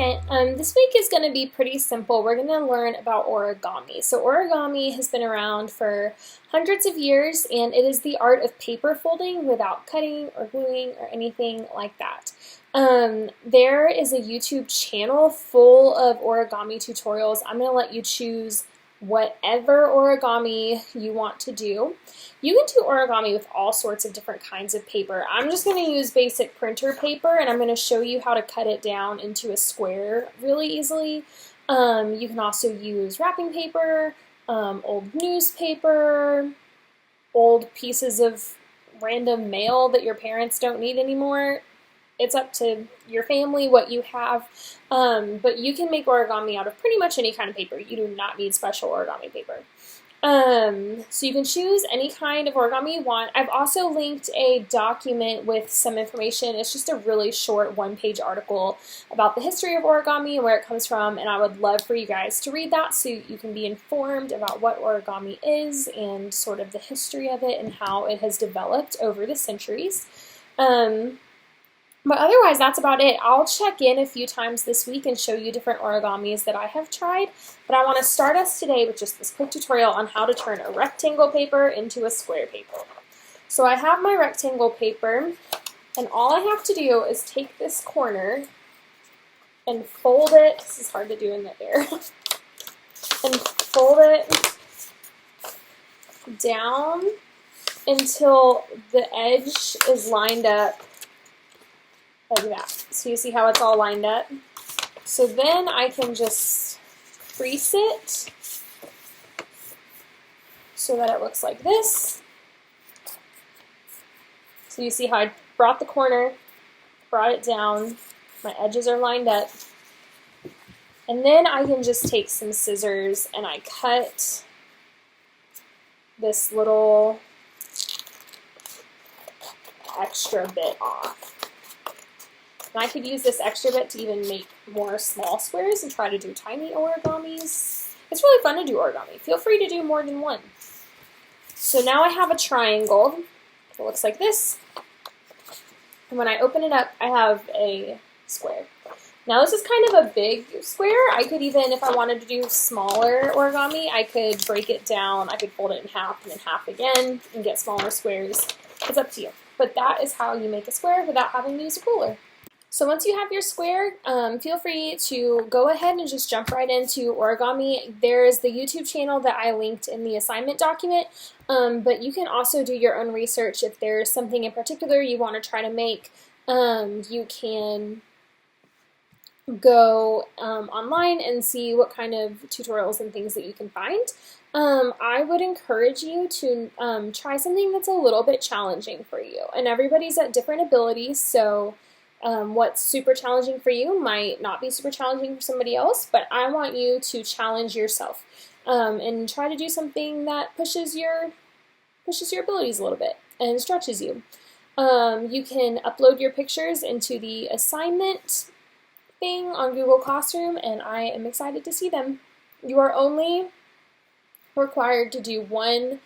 Kent. This week is going to be pretty simple. We're going to learn about origami. So origami has been around for hundreds of years, and it is the art of paper folding without cutting or gluing or anything like that. There is a YouTube channel full of origami tutorials. I'm going to let you choose whatever origami you want to do. You can do origami with all sorts of different kinds of paper. I'm just going to use basic printer paper, and I'm going to show you how to cut it down into a square really easily. You can also use wrapping paper, old newspaper, old pieces of random mail that your parents don't need anymore. It's up to your family what you have, but you can make origami out of pretty much any kind of paper. You do not need special origami paper. So you can choose any kind of origami you want. I've also linked a document with some information. It's just a really short one-page article about the history of origami and where it comes from, and I would love for you guys to read that so you can be informed about what origami is and sort of the history of it and how it has developed over the centuries. But otherwise, that's about it. I'll check in a few times this week and show you different origamis that I have tried. But I want to start us today with just this quick tutorial on how to turn a rectangle paper into a square paper. So I have my rectangle paper, and all I have to do is take this corner and fold it. This is hard to do in the air. And fold it down until the edge is lined up like that. So you see how it's all lined up? So then I can just crease it so that it looks like this. So you see how I brought the corner, brought it down, my edges are lined up, and then I can just take some scissors and I cut this little extra bit off. And I could use this extra bit to even make more small squares and try to do tiny origamis. It's really fun to do origami. Feel free to do more than one. So now I have a triangle. It looks like this. And when I open it up, I have a square. Now this is kind of a big square. I could even, if I wanted to do smaller origami, I could break it down. I could fold it in half and then half again and get smaller squares. It's up to you. But that is how you make a square without having to use a ruler. So once you have your square, feel free to go ahead and just jump right into origami. There is the YouTube channel that I linked in the assignment document, but you can also do your own research. If there's something in particular you want to try to make, you can go online and see what kind of tutorials and things that you can find. I would encourage you to try something that's a little bit challenging for you. And everybody's at different abilities, so what's super challenging for you might not be super challenging for somebody else, but I want you to challenge yourself and try to do something that pushes your abilities a little bit and stretches you. You can upload your pictures into the assignment thing on Google Classroom, and I am excited to see them. You are only required to do one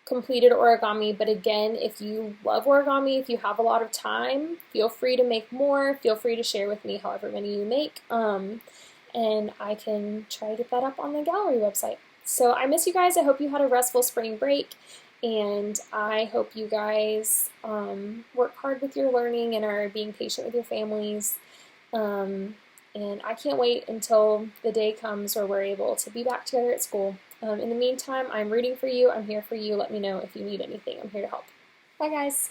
completed origami, but again, if you love origami, if you have a lot of time, feel free to make more. Feel free to share with me however many you make, and I can try to get that up on the gallery website. So I miss you guys. I hope you had a restful spring break, and I hope you guys work hard with your learning and are being patient with your families. And I can't wait until the day comes where we're able to be back together at school. In the meantime, I'm rooting for you. I'm here for you. Let me know if you need anything. I'm here to help. Bye, guys.